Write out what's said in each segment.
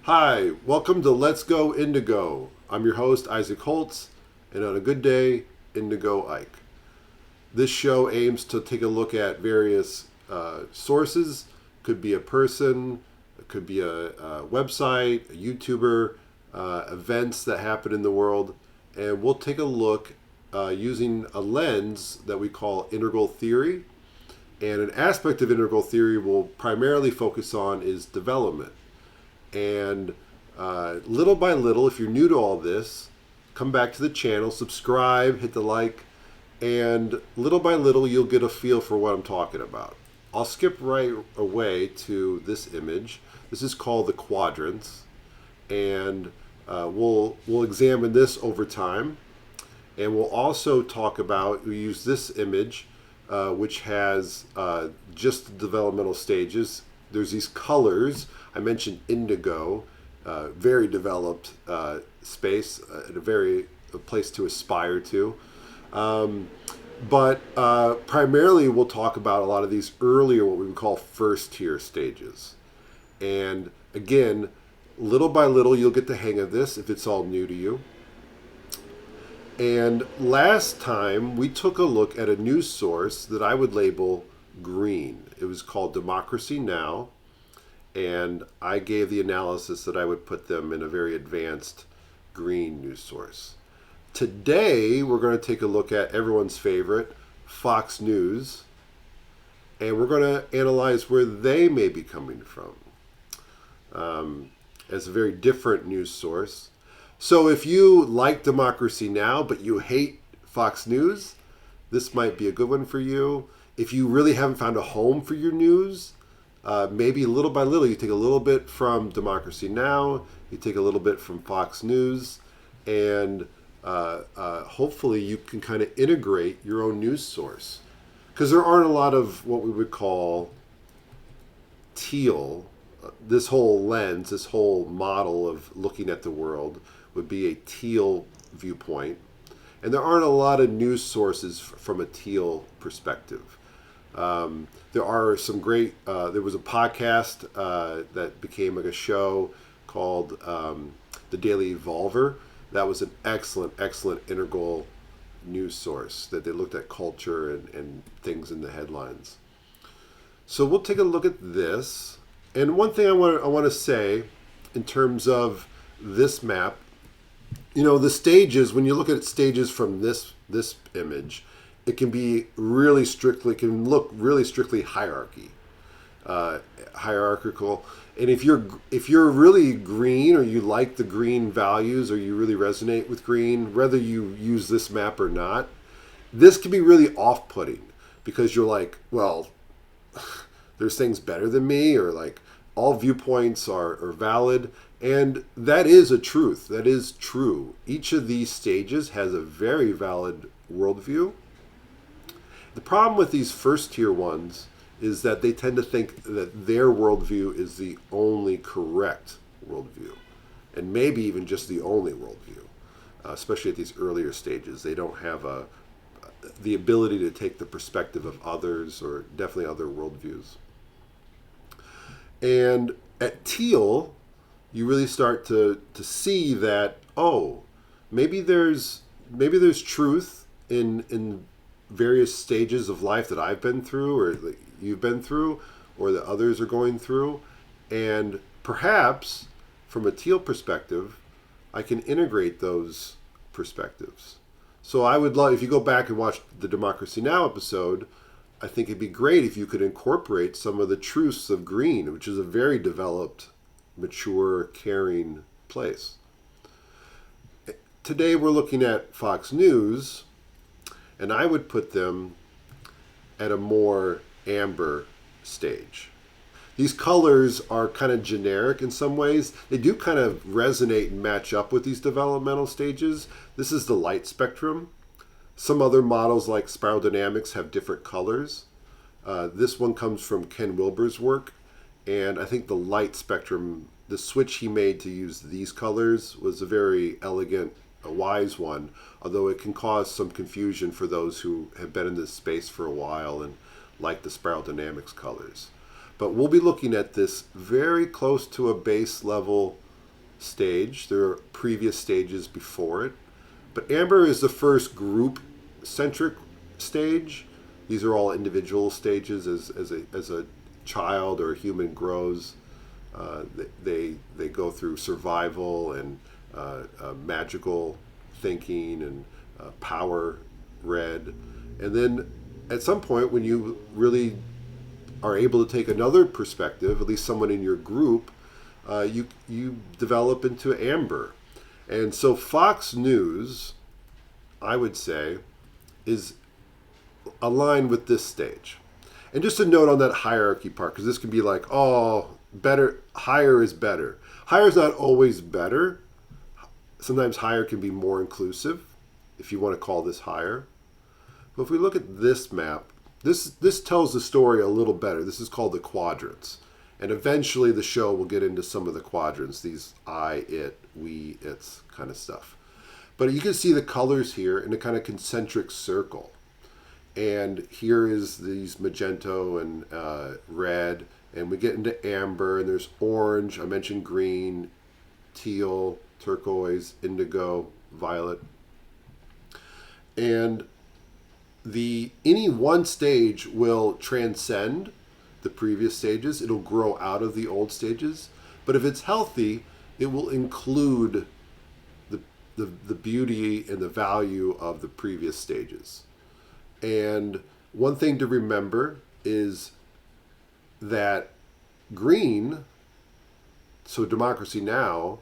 Hi, welcome to Let's Go Indigo. I'm your host, Isaac Holtz, and on a good day, Indigo Ike. This show aims to take a look at various sources. Could be a person, it could be a website, a YouTuber, events that happen in the world, and we'll take a look using a lens that we call integral theory. And an aspect of integral theory we'll primarily focus on is development. And little by little, if you're new to all this, come back to the channel, subscribe, hit the like, and little by little, you'll get a feel for what I'm talking about. I'll skip right away to this image. This is called the quadrants, and we'll examine this over time. And we'll also talk about, we use this image, which has just the developmental stages. There's these colors. I mentioned indigo, very developed space, a place to aspire to. But primarily, we'll talk about a lot of these earlier, what we would call first tier stages. And again, little by little, you'll get the hang of this if it's all new to you. And last time, we took a look at a news source that I would label green. It was called Democracy Now! And I gave the analysis that I would put them in a very advanced green news source. Today, we're going to take a look at everyone's favorite, Fox News, and we're going to analyze where they may be coming from as a very different news source. So if you like Democracy Now! But you hate Fox News, this might be a good one for you. If you really haven't found a home for your news, maybe little by little, you take a little bit from Democracy Now!, you take a little bit from Fox News, and hopefully you can kind of integrate your own news source. Because there aren't a lot of what we would call teal. This whole lens, this whole model of looking at the world would be a teal viewpoint. And there aren't a lot of news sources from a teal perspective. There are some great, there was a podcast that became like a show called The Daily Evolver. That was an excellent integral news source that they looked at culture and things in the headlines. So we'll take a look at this. And one thing I want to say in terms of this map, the stages, when you look at stages from this image, it can be really strictly, look really strictly hierarchical. And if you're really green, or you like the green values, or you really resonate with green, whether you use this map or not, this can be really off-putting because you're like, well, there's things better than me, or like all viewpoints are valid. And that is a truth. That is true. Each of these stages has a very valid worldview. The problem with these first tier ones is that they tend to think that their worldview is the only correct worldview, and maybe even just the only worldview, especially at these earlier stages. They don't have the ability to take the perspective of others, or definitely other worldviews. And at teal, you really start to see that, maybe there's truth in various stages of life that I've been through, or that you've been through, or that others are going through. And perhaps from a teal perspective, I can integrate those perspectives. So I would love, if you go back and watch the Democracy Now! Episode, I think it'd be great if you could incorporate some of the truths of green, which is a very developed, mature, caring place. Today we're looking at Fox News, and I would put them at a more amber stage. These colors are kind of generic in some ways. They do kind of resonate and match up with these developmental stages. This is the light spectrum. Some other models like spiral dynamics have different colors. This one comes from Ken Wilber's work, and I think the light spectrum, the switch he made to use these colors was a very elegant, a wise one, although it can cause some confusion for those who have been in this space for a while and like the spiral dynamics colors. But we'll be looking at this very close to a base level stage. There are previous stages before it. But amber is the first group-centric stage. These are all individual stages as a child or a human grows. They go through survival and magical thinking and power red. And then at some point when you really are able to take another perspective, at least someone in your group, you develop into amber. And so Fox News, I would say, is aligned with this stage. And just a note on that hierarchy part, because this can be like, oh, better, higher is better. Higher is not always better. Sometimes higher can be more inclusive, if you want to call this higher. But if we look at this map, this tells the story a little better. This is called the quadrants. And eventually the show will get into some of the quadrants, these I, it, we, it's kind of stuff. But you can see the colors here in a kind of concentric circle. And here is these magenta and red, and we get into amber, and there's orange, I mentioned green, teal, turquoise, indigo, violet. And any one stage will transcend the previous stages. It'll grow out of the old stages. But if it's healthy, it will include the beauty and the value of the previous stages. And one thing to remember is that green, so Democracy Now!,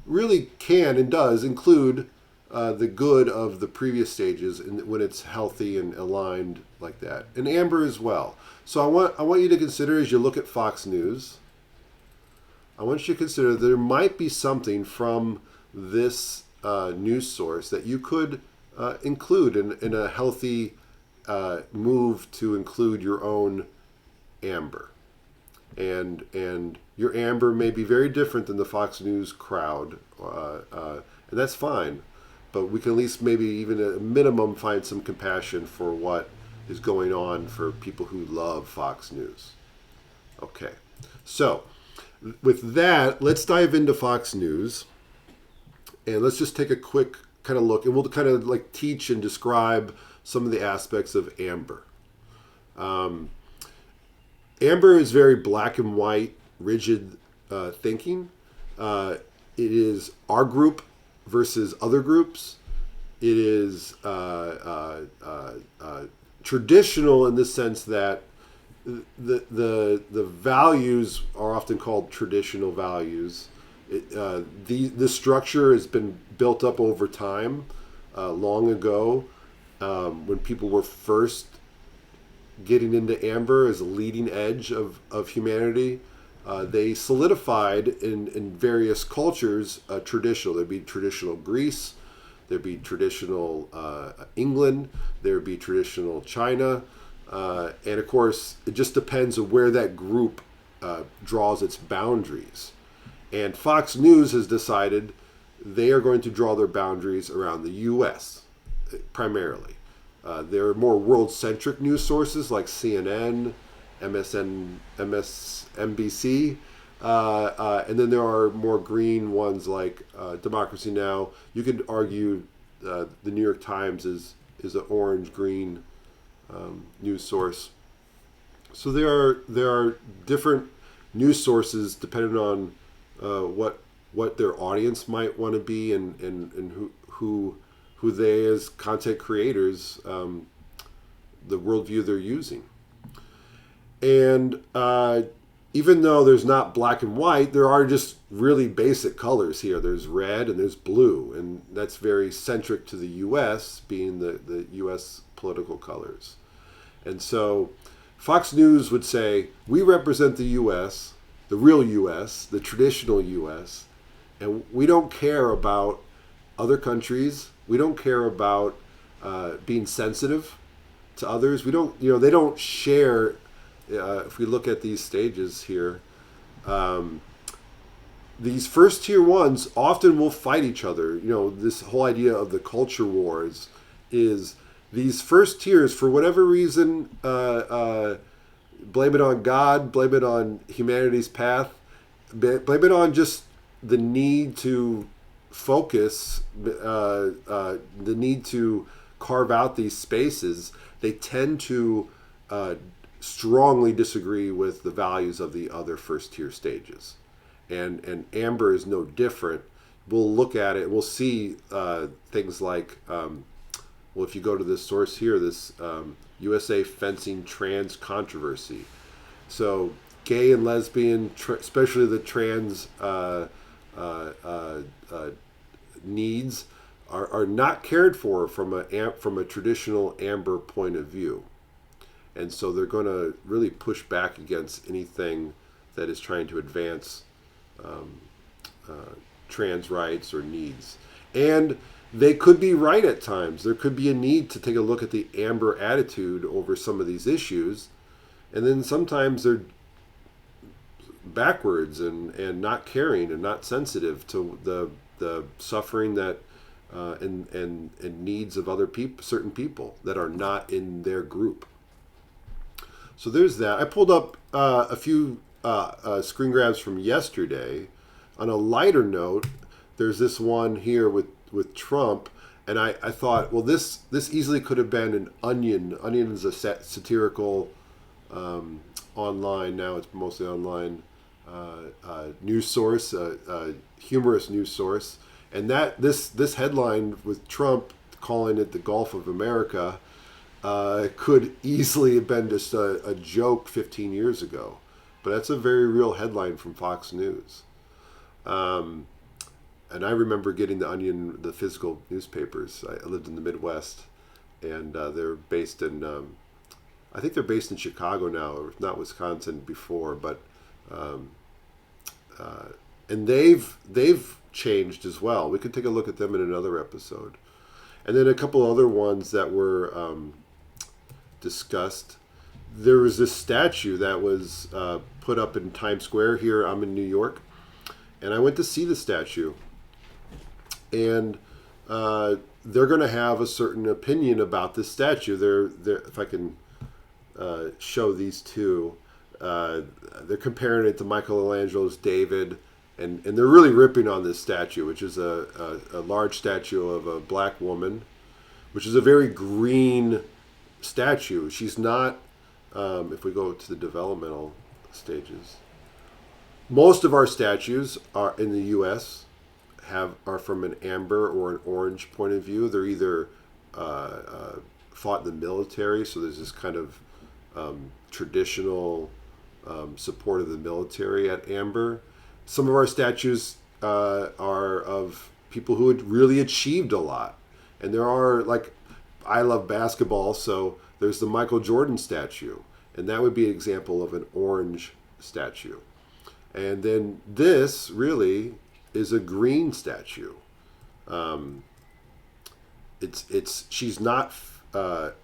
really can and does include the good of the previous stages when it's healthy and aligned like that. And amber as well. So I want you to consider, as you look at Fox News, I want you to consider there might be something from this news source that you could include in a healthy move to include your own amber. And your amber may be very different than the Fox News crowd, and that's fine. But we can at least maybe even at a minimum find some compassion for what is going on for people who love Fox News. Okay, so with that, let's dive into Fox News. And let's just take a quick kind of look, and we'll kind of like teach and describe some of the aspects of amber. Amber is very black and white, rigid thinking. It is our group versus other groups. It is traditional in the sense that the values are often called traditional values. The structure has been built up over time, long ago, when people were first getting into amber as a leading edge of humanity. They solidified in various cultures traditional. There'd be traditional Greece, there'd be traditional England, there'd be traditional China, and of course it just depends on where that group draws its boundaries. And Fox News has decided they are going to draw their boundaries around the U.S. primarily. There are more world-centric news sources like CNN, MSNBC, and then there are more green ones like Democracy Now! You could argue the New York Times is an orange-green news source. So there are different news sources depending on what their audience might want to be and who they as content creators, the worldview they're using. And even though there's not black and white, there are just really basic colors here. There's red and there's blue, and that's very centric to the U.S., being the U.S. political colors. And so Fox News would say, we represent the U.S., the real U.S., the traditional U.S., and we don't care about other countries. We don't care about being sensitive to others. We don't, they don't share. If we look at these stages here, these first tier ones often will fight each other. This whole idea of the culture wars is these first tiers, for whatever reason, blame it on God, blame it on humanity's path, blame it on just the need to focus, the need to carve out these spaces, they tend to strongly disagree with the values of the other first tier stages. And amber is no different. We'll look at it, we'll see things like, well, if you go to this source here, this USA Fencing Trans Controversy. So gay and lesbian, especially the trans needs, are not cared for from a traditional amber point of view. And so they're going to really push back against anything that is trying to advance trans rights or needs. And they could be right at times. There could be a need to take a look at the amber attitude over some of these issues. And then sometimes they're backwards and not caring and not sensitive to the suffering that and needs of other people, certain people that are not in their group. So there's that. I pulled up a few screen grabs from yesterday. On a lighter note, there's this one here with Trump, and I thought, well, this easily could have been an Onion. Onion is a satirical online, now it's mostly online, news source, humorous news source. And that this headline with Trump calling it the Gulf of America could easily have been just a joke 15 years ago. But that's a very real headline from Fox News. And I remember getting the Onion, the physical newspapers. I lived in the Midwest, and they're based in, I think they're based in Chicago now, or not Wisconsin before, but, and they've changed as well. We could take a look at them in another episode. And then a couple other ones that were discussed. There was this statue that was put up in Times Square here. I'm in New York. And I went to see the statue. And they're going to have a certain opinion about this statue. They're if I can show these two, they're comparing it to Michelangelo's David. And they're really ripping on this statue, which is a large statue of a black woman, which is a very green statue. She's not, if we go to the developmental stages, most of our statues are in the U.S. are from an amber or an orange point of view. They're either fought in the military, so there's this kind of traditional support of the military at amber. Some of our statues are of people who had really achieved a lot. And there are, like, I love basketball, so there's the Michael Jordan statue. And that would be an example of an orange statue. And then this really is a green statue. She's not,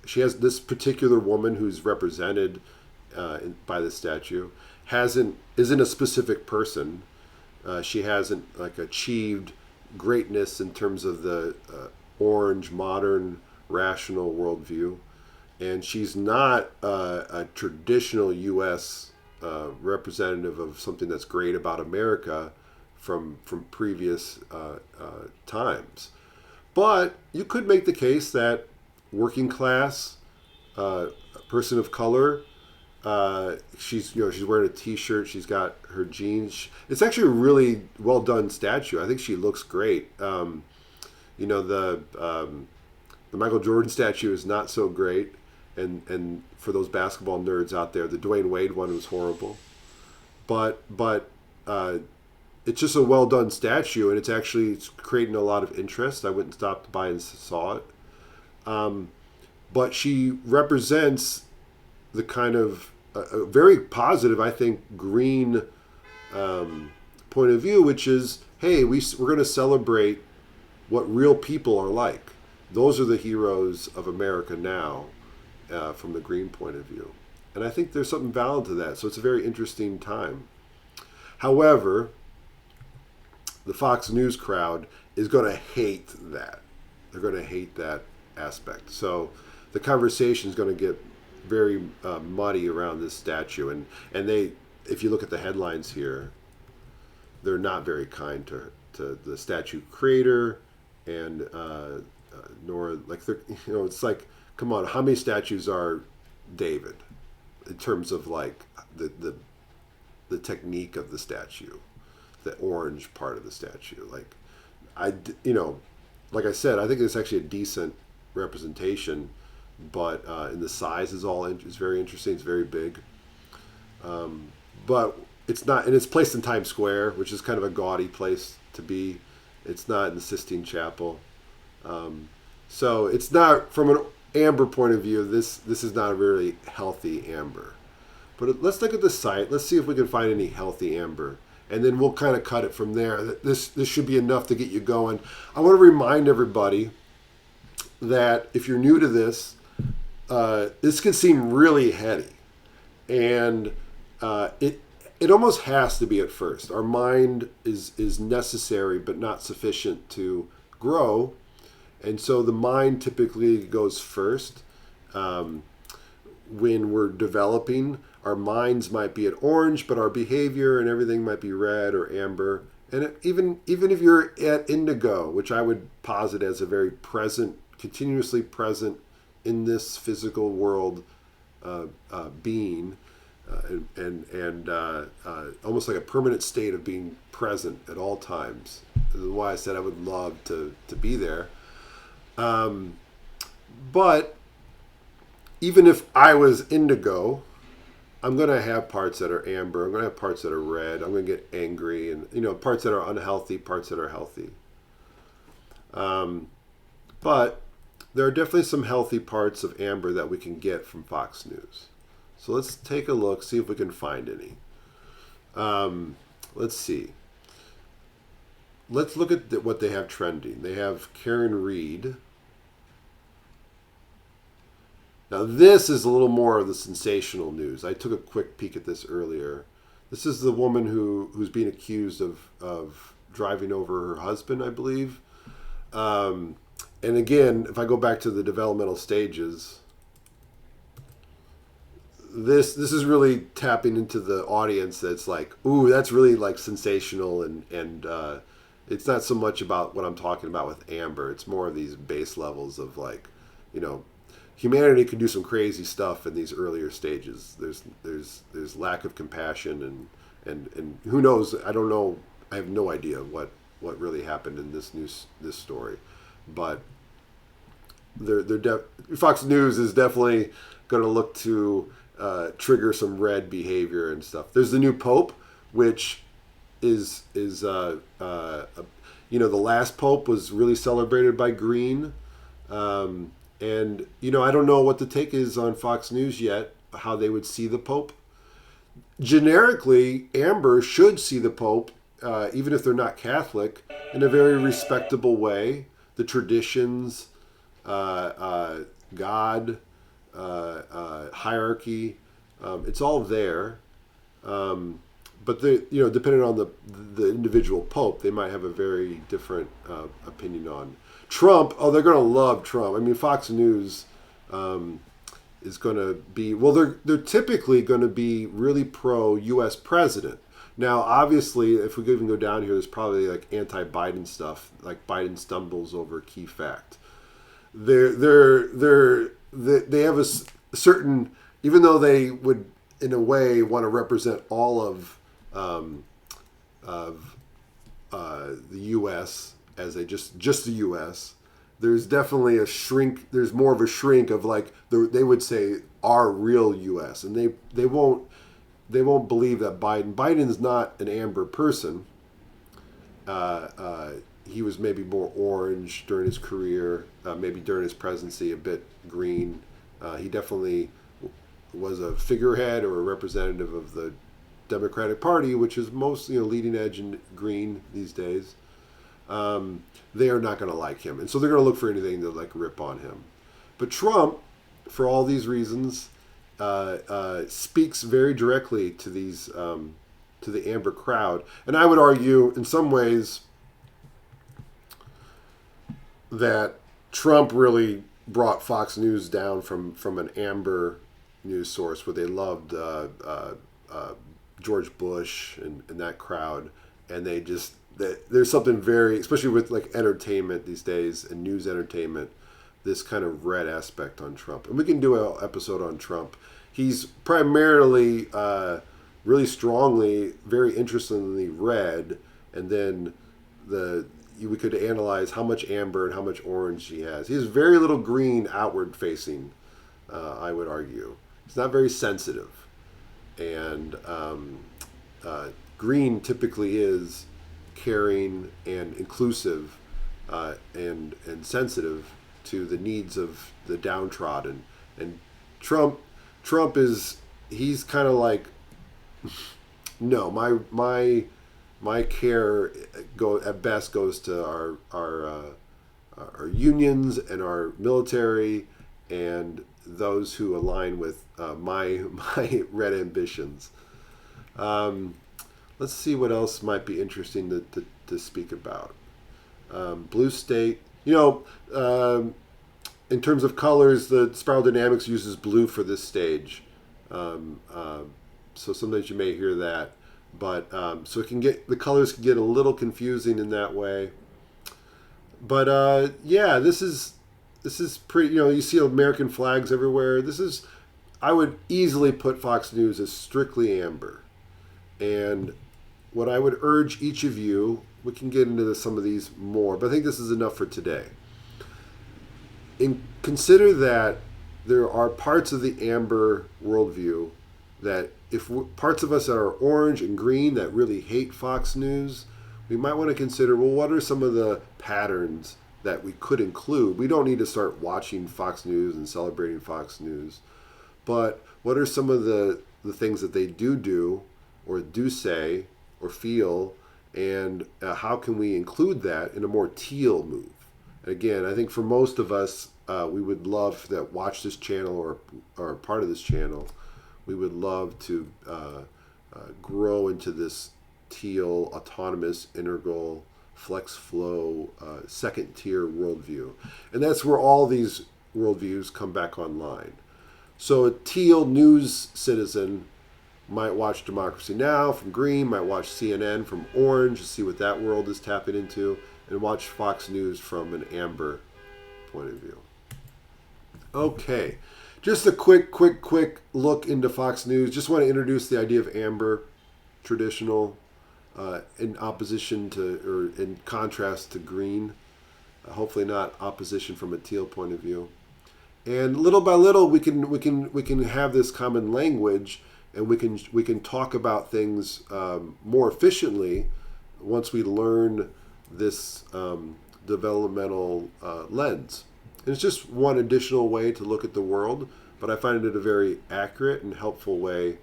she has this particular woman who's represented by the statue isn't a specific person. She hasn't like achieved greatness in terms of the orange, modern, rational worldview, and she's not a traditional U.S. Representative of something that's great about America from previous times. But you could make the case that working class, person of color. She's wearing a T-shirt. She's got her jeans. It's actually a really well done statue. I think she looks great. The Michael Jordan statue is not so great, and for those basketball nerds out there, the Dwayne Wade one was horrible. But it's just a well done statue, and it's creating a lot of interest. I went and stopped by and saw it. But she represents the kind of a very positive, I think, green point of view, which is, hey, we're going to celebrate what real people are like. Those are the heroes of America now, from the green point of view. And I think there's something valid to that. So it's a very interesting time. However, the Fox News crowd is going to hate that. They're going to hate that aspect. So the conversation is going to get very muddy around this statue, and they, if you look at the headlines here, they're not very kind to the statue creator, and nor like they're, it's like, come on, how many statues are David in terms of like the technique of the statue, the orange part of the statue. Like like I said, I think it's actually a decent representation, but and the size is very interesting. It's very big, but it's not, and it's placed in Times Square, which is kind of a gaudy place to be. It's not in the Sistine Chapel, so it's not, from an amber point of view. This is not a really healthy amber. But let's look at the site. Let's see if we can find any healthy amber, and then we'll kind of cut it from there. This should be enough to get you going. I want to remind everybody that if you're new to this, this can seem really heady, and it almost has to be at first. Our mind is necessary but not sufficient to grow, and so the mind typically goes first. When we're developing, our minds might be at orange, but our behavior and everything might be red or amber. And even if you're at indigo, which I would posit as a very present, continuously present in this physical world being, and almost like a permanent state of being present at all times. This is why I said I would love to be there. But even if I was indigo, I'm going to have parts that are amber. I'm going to have parts that are red. I'm going to get angry, and parts that are unhealthy, parts that are healthy. But there are definitely some healthy parts of amber that we can get from Fox News. So let's take a look, see if we can find any. Let's see. Let's look at what they have trending. They have Karen Reed. Now this is a little more of the sensational news. I took a quick peek at this earlier. This is the woman who's being accused of driving over her husband, I believe. And again, if I go back to the developmental stages, this is really tapping into the audience that's like, ooh, that's really like sensational, and it's not so much about what I'm talking about with amber. It's more of these base levels of like, humanity can do some crazy stuff in these earlier stages. There's lack of compassion, and who knows? I don't know. I have no idea what really happened in this story, but Fox News is definitely going to look to trigger some red behavior and stuff. There's the new Pope, which is the last Pope was really celebrated by green. And, I don't know what the take is on Fox News yet, how they would see the Pope. Generically, amber should see the Pope, even if they're not Catholic, in a very respectable way. The traditions, God, hierarchy, it's all there. But depending on the individual Pope, they might have a very different opinion on Trump. Oh, they're going to love Trump. I mean, Fox News is going to be, well, they're typically going to be really pro U.S. president. Now, obviously, if we even go down here, there's probably like anti-Biden stuff, like Biden stumbles over a key fact. They have a certain, even though they would in a way want to represent all of the U.S. as just the U.S., there's definitely a shrink. There's more of a shrink of like they would say our real U.S. and they won't believe that Biden's not an amber person. He was maybe more orange during his career, maybe during his presidency a bit green. He definitely was a figurehead or a representative of the Democratic Party, which is most leading edge and green these days. They are not going to like him, and so they're going to look for anything to like rip on him. But Trump, for all these reasons, speaks very directly to these to the amber crowd, and I would argue in some ways that Trump really brought Fox News down from an amber news source where they loved George Bush and that crowd, and there's something very, especially with like entertainment these days and news entertainment, this kind of red aspect on Trump. And we can do an episode on Trump. He's primarily, really strongly, very interestingly red, and then we could analyze how much amber and how much orange he has. He has very little green outward facing, I would argue. He's not very sensitive. And green typically is caring and inclusive, and sensitive to the needs of the downtrodden. And Trump he's kind of like, no, my care at best goes to our unions and our military and those who align with my red ambitions. Let's see what else might be interesting to speak about. Blue state, in terms of colors, the Spiral Dynamics uses blue for this stage. So sometimes you may hear that, but so the colors can get a little confusing in that way. But this is pretty. You see American flags everywhere. I would easily put Fox News as strictly amber, and what I would urge each of you, we can get into some of these more, but I think this is enough for today. Consider that there are parts of the amber worldview that if parts of us that are orange and green that really hate Fox News, we might want to consider, well, what are some of the patterns that we could include? We don't need to start watching Fox News and celebrating Fox News, but what are some of the things that they do or do say or feel, and how can we include that in a more teal move? Again, I think for most of us, we would love that watch this channel or are part of this channel. We would love to grow into this teal, autonomous, integral, flex flow, second tier worldview. And that's where all these worldviews come back online. So a teal news citizen might watch Democracy Now! From green, might watch CNN from orange to see what that world is tapping into, and watch Fox News from an amber point of view. Okay, just a quick look into Fox News. Just want to introduce the idea of amber, traditional, in opposition to, or in contrast to green. Hopefully not opposition from a teal point of view. And little by little, we can have this common language, and we can talk about things more efficiently once we learn this developmental lens. And it's just one additional way to look at the world, but I find it a very accurate and helpful way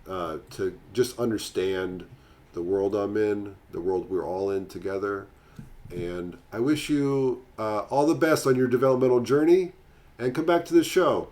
to just understand the world I'm in, the world we're all in together. And I wish you all the best on your developmental journey, and come back to the show.